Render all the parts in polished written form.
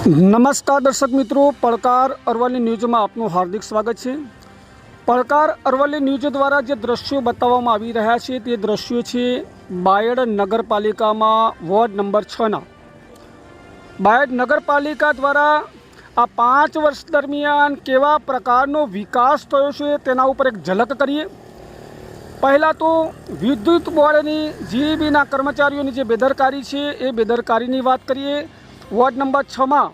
નમસ્કાર દર્શક મિત્રો, પડકાર અરવલ્લી ન્યૂઝમાં આપનું હાર્દિક સ્વાગત છે। પડકાર અરવલ્લી ન્યૂઝ દ્વારા જે દ્રશ્યો બતાવવામાં આવી રહ્યા છે તે દ્રશ્યો છે બાયડ નગરપાલિકામાં વોર્ડ નંબર 6ના। બાયડ નગરપાલિકા દ્વારા આ 5 વર્ષ દરમિયાન કેવા પ્રકારનો વિકાસ થયો છે તેના ઉપર એક ઝલક કરીએ। પહેલાં તો વિદ્યુત બોર્ડની જીઈબીના કર્મચારીઓની જે બેદરકારી છે એ બેદરકારીની વાત કરીએ। વોર્ડ નંબર 6માં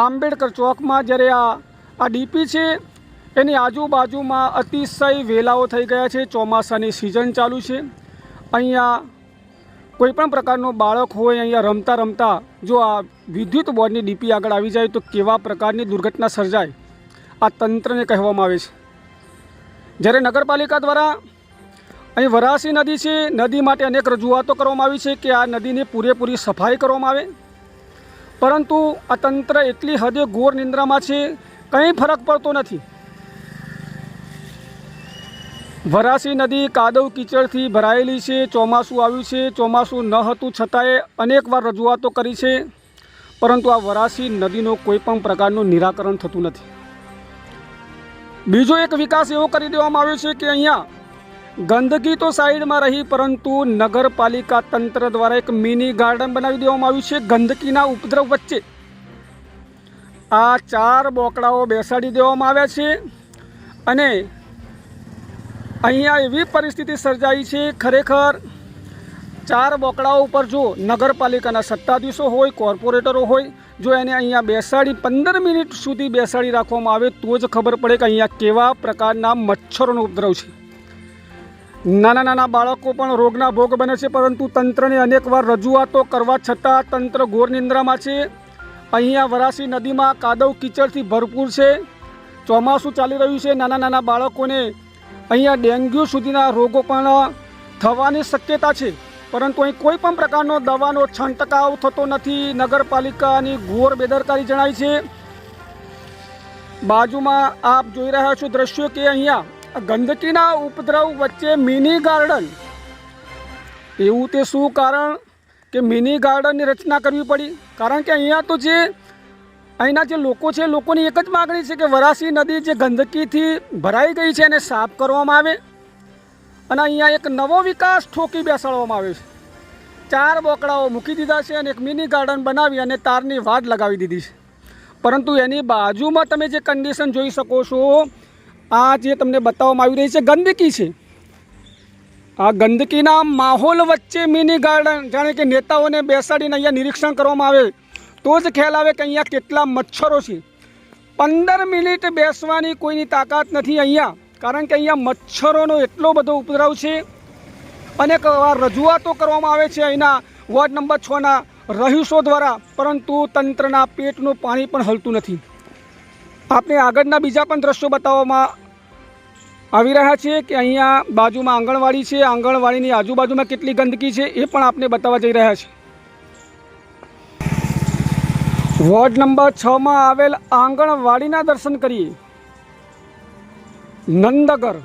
આંબેડકર ચોકમાં જ્યારે આ ડીપી છે એની આજુબાજુમાં અતિશય વેલાઓ થઈ ગયા છે। ચોમાસાની સિઝન ચાલુ છે, અહીંયા કોઈપણ પ્રકારનો બાળક હોય અહીંયા રમતા રમતા જો આ વિદ્યુત બોર્ડની ડીપી આગળ આવી જાય તો કેવા પ્રકારની દુર્ઘટના સર્જાય આ તંત્રને કહેવામાં આવે છે। જ્યારે નગરપાલિકા દ્વારા અહીં વરાસી નદી છે, નદી માટે અનેક રજૂઆતો કરવામાં આવી છે કે આ નદીની પૂરેપૂરી સફાઈ કરવામાં આવે, પરંતુ આ તંત્ર એટલી હદે ઘોર નિંદ્રામાં છે, કંઈ ફરક પડતો નથી। વરાસી નદી કાદવ કીચડથી ભરાયેલી છે, ચોમાસું આવ્યું છે, ચોમાસું ન હતું છતાંય અનેકવાર રજૂઆતો કરી છે, પરંતુ આ વરાસી નદીનો કોઈ પણ પ્રકારનું નિરાકરણ થતું નથી। બીજો એક વિકાસ એવો કરી દેવામાં આવ્યો છે કે અહીંયા ગંદકી તો સાઈડમાં રહી, પરંતુ નગરપાલિકા તંત્ર દ્વારા એક મિની ગાર્ડન બનાવી દેવામાં આવ્યું છે ગંદકીના ઉપદ્રવ વચ્ચે। આ 4 બોકડાઓ બેસાડી દેવામાં આવ્યા છે અને અહીંયા એવી પરિસ્થિતિ સર્જાઈ છે, ખરેખર 4 બોકડાઓ ઉપર જો નગરપાલિકાના સત્તાધીશો હોય, કોર્પોરેટરો હોય, જો એને અહીંયા બેસાડી 15 મિનિટ સુધી બેસાડી રાખવામાં આવે તો જ ખબર પડે કે અહીંયા કેવા પ્રકારના મચ્છરોનો ઉપદ્રવ છે। નાના નાના બાળકો પણ રોગના ભોગ બને છે, પરંતુ તંત્રને અનેકવાર રજૂઆતો કરવા છતાં તંત્ર ઘોર નિંદ્રામાં છે। અહીંયા વરાસી નદીમાં કાદવ કીચડથી ભરપૂર છે, ચોમાસું ચાલી રહ્યું છે, નાના નાના બાળકોને અહીંયા ડેન્ગ્યુ સુધીના રોગો પણ થવાની શક્યતા છે, પરંતુ અહીં કોઈ પણ પ્રકારનો દવાનો છંટકાવ થતો નથી। નગરપાલિકાની ઘોર બેદરકારી જણાય છે। બાજુમાં આપ જોઈ રહ્યા છો દ્રશ્યો કે અહીંયા ગંદકીના ઉપદ્રવ વચ્ચે મિની ગાર્ડન, એવું તે શું કારણ કે મિની ગાર્ડનની રચના કરવી પડી? કારણ કે અહીંયા તો જે અહીંના જે લોકો છે, લોકોની એક જ માગણી છે કે વરાસી નદી જે ગંદકીથી ભરાઈ ગઈ છે એને સાફ કરવામાં આવે અને અહીંયા એક નવો વિકાસ ઠોકી બેસાડવામાં આવે છે। 4 બોકડાઓ મૂકી દીધા છે અને એક મિની ગાર્ડન બનાવી અને તારની વાડ લગાવી દીધી છે, પરંતુ એની બાજુમાં તમે જે કન્ડિશન જોઈ શકો છો, આ જે તમને બતાવવામાં આવી રહી છે ગંદકી છે। આ ગંદકીના માહોલ વચ્ચે મિની ગાર્ડન, જાણે કે નેતાઓને બેસાડીને અહીંયા નિરીક્ષણ કરવામાં આવે તો જ ખ્યાલ આવે કે અહીંયા કેટલા મચ્છરો છે। 15 મિનિટ બેસવાની કોઈની તાકાત નથી અહીંયા, કારણ કે અહીંયા મચ્છરોનો એટલો બધો ઉપદ્રવ છે। અનેક રજૂઆતો કરવામાં આવે છે અહીંના વોર્ડ નંબર 6ના રહીશો દ્વારા, પરંતુ તંત્રના પેટનું પાણી પણ હલતું નથી। આપણે આગળના બીજા પણ દ્રશ્યો બતાવવામાં આવી રહ્યા છે કે અહીંયા બાજુમાં આંગણવાડી છે, આંગણવાડીની આજુબાજુમાં કેટલી ગંદકી છે એ પણ આપણે બતાવવા જઈ રહ્યા છે। વોર્ડ નંબર 6માં આવેલ આંગણવાડીના દર્શન કરીએ। નંદગર,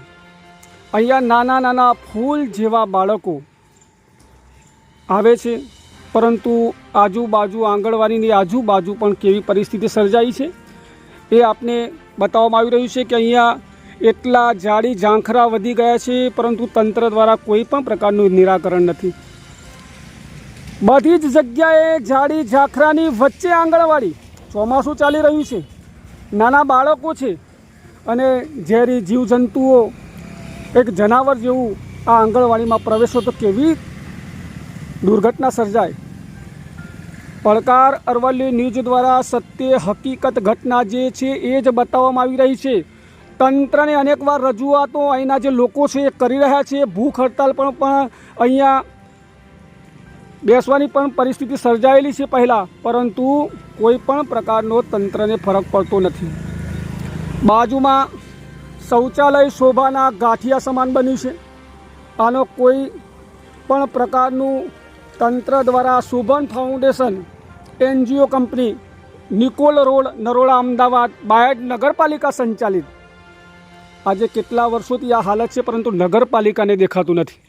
અહીંયા નાના નાના ફૂલ જેવા બાળકો આવે છે, પરંતુ આજુબાજુ આંગણવાડીની આજુબાજુ પણ કેવી પરિસ્થિતિ સર્જાઈ છે એ આપને બતાવવામાં આવી રહ્યું છે કે અહીંયા એટલા ઝાડી ઝાંખરા વધી ગયા છે, પરંતુ તંત્ર દ્વારા કોઈ પણ પ્રકારનું નિરાકરણ નથી। બધી જ જગ્યાએ ઝાડી ઝાંખરાની વચ્ચે આંગણવાડી, ચોમાસું ચાલી રહ્યું છે, નાના બાળકો છે અને ઝેરી જીવજંતુઓ, એક જનાવર જેવું આ આંગણવાડીમાં પ્રવેશો તો કેવી દુર્ઘટના સર્જાય। પડકાર અરવલ્લી ન્યૂઝ દ્વારા સત્ય હકીકત ઘટના જે છે એ જ બતાવવામાં આવી રહી છે। તંત્રને અનેકવાર રજૂઆતો અહીંના જે લોકો છે એ કરી રહ્યા છે, ભૂખ હડતાલ પણ અહીંયા બેસવાની પણ પરિસ્થિતિ સર્જાયેલી છે પહેલાં, પરંતુ કોઈ પણ પ્રકારનો તંત્રને ફરક પડતો નથી। બાજુમાં શૌચાલય શોભાના ગાંઠિયા સમાન બન્યું છે, આનો કોઈ પણ પ્રકારનું તંત્ર દ્વારા Shubhan foundation NGO company, Nikol road, Naroda, Ahmedabad, Bayad નગરપાલિકા સંચાલિત, આજે કેટલા વર્ષોથી આ હાલત છે, પરંતુ નગરપાલિકાને દેખાતું નથી।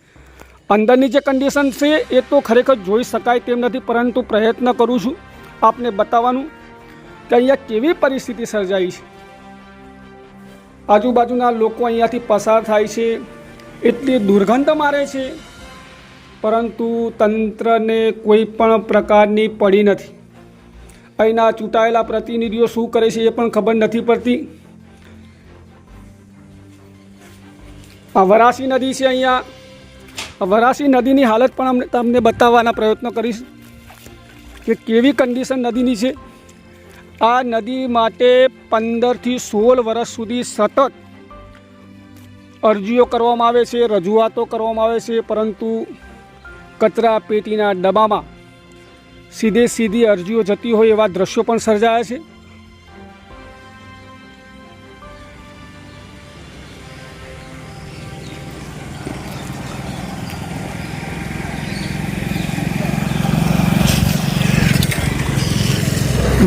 અંદરની જે કન્ડિશન છે એ તો ખરેખર જોઈ શકાય તેમ નથી, પરંતુ પ્રયત્ન કરું છું આપને બતાવવાનું કે અહીંયા કેવી પરિસ્થિતિ સર્જાઈ છે। આજુબાજુના લોકો અહીંયાથી પસાર થાય છે, એટલી દુર્ગંધ મારે છે, પરંતુ તંત્રને કોઈ પણ પ્રકારની પડી નથી। અહીંના ચૂંટાયેલા પ્રતિનિધિઓ શું કરે છે એ પણ ખબર નથી પડતી। આ વરાસી નદી છે, અહીંયા વરાસી નદીની હાલત પણ તમને બતાવવાના પ્રયત્નો કરીશ કે કેવી કન્ડિશન નદીની છે। આ નદી માટે 15 થી 16 વર્ષ સુધી સતત અરજીઓ કરવામાં આવે છે, રજૂઆતો કરવામાં આવે છે, પરંતુ કચરા પેટીના ડબ્બામાં સીધી અરજીઓ જતી હોય એવા દ્રશ્યો પણ સર્જાયા છે।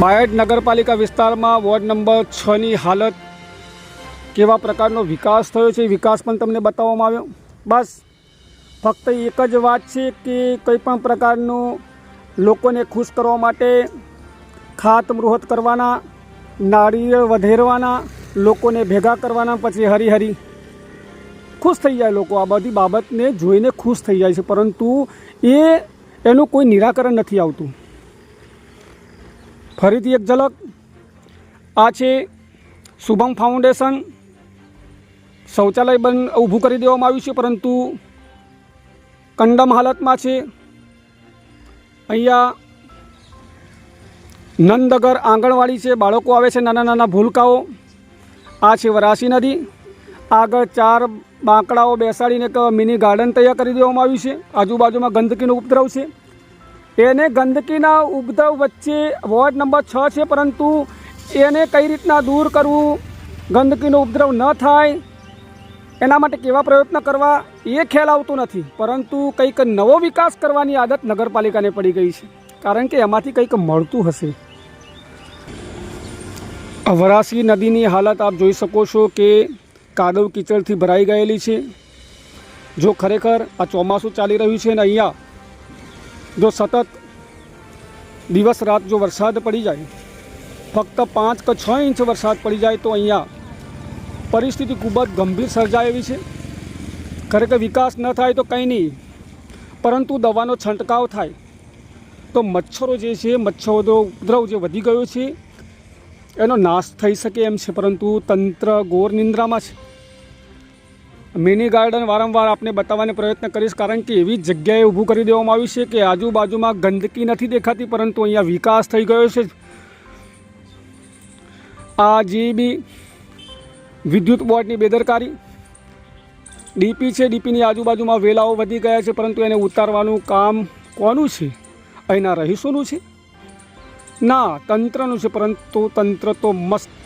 બાયડ નગરપાલિકા વિસ્તારમાં વોર્ડ નંબર 6ની હાલત, કેવા પ્રકારનો વિકાસ થયો છે, વિકાસ પણ તમને બતાવવામાં આવ્યો। બસ ફક્ત એક જ વાત છે કે કંઈ પણ પ્રકારનું લોકોને ખુશ કરવા માટે ખાતમુહૂર્ત કરવાના, નાળિયેર વધેરવાના, લોકોને ભેગા કરવાના, પછી હરી ખુશ થઈ જાય લોકો। આ બધી બાબતને જોઈને ખુશ થઈ જાય છે, પરંતુ એનું કોઈ નિરાકરણ નથી આવતું। ફરીથી એક ઝલક, આ છે શુભમ ફાઉન્ડેશન। શૌચાલય ઊભું કરી દેવામાં આવ્યું છે, પરંતુ કંડમ હાલતમાં છે। અહીંયા નંદગર આંગણવાડી છે, બાળકો આવે છે, નાના ભૂલકાઓ। આ છે વરાસી નદી, આગળ 4 બાંકડાઓ બેસાડીને એક મિની ગાર્ડન તૈયાર કરી દેવામાં આવ્યું છે। આજુબાજુમાં ગંદકીનો ઉપદ્રવ છે, એને ગંદકીના ઉપદ્રવ વચ્ચે વોર્ડ નંબર 6 છે, પરંતુ એને કઈ રીતના દૂર કરવું, ગંદકીનો ઉપદ્રવ ન થાય એના માટે કેવા પ્રયત્ન કરવા એ ખ્યાલ આવતો નથી। પરંતુ કંઈક નવો વિકાસ કરવાની આદત નગરપાલિકાને પડી ગઈ છે, કારણ કે એમાંથી કંઈક મળતું હશે। વરાસી નદીની હાલત આપ જોઈ શકો છો કે કાદવ કીચડથી ભરાઈ ગયેલી છે। જો ખરેખર આ ચોમાસું ચાલી રહ્યું છે ને અહીંયા જો સતત દિવસ રાત જો વરસાદ પડી જાય, ફક્ત 5 કે 6 ઇંચ વરસાદ પડી જાય તો અહીંયા પરિસ્થિતિ ખૂબ જ ગંભીર સર્જાય એવી છે। ખરેખર વિકાસ ન થાય તો કંઈ નહીં, પરંતુ દવાનો છંટકાવ થાય તો મચ્છરો જે છે, મચ્છરોનો ઉપદ્રવ જે વધી ગયો છે એનો નાશ થઈ શકે એમ છે, પરંતુ તંત્ર ઘોર નિંદ્રામાં છે। મિની ગાર્ડન વારંવાર આપને બતાવવાનો પ્રયત્ન કરીશ, કારણ કે એવી જગ્યાએ ઊભું કરી દેવામાં આવ્યું છે કે આજુબાજુમાં ગંદકી નથી દેખાતી, પરંતુ અહીંયા વિકાસ થઈ ગયો છે। આ જીબી વિદ્યુત બોર્ડની બેદરકારી, ડીપી છે, ડીપીની આજુબાજુમાં વેલાઓ વધી ગયા છે, પરંતુ એને ઉતારવાનું કામ કોનું છે? અહીંના રહીશોનું છે? ના, તંત્રનું છે, પરંતુ તંત્ર તો મસ્ત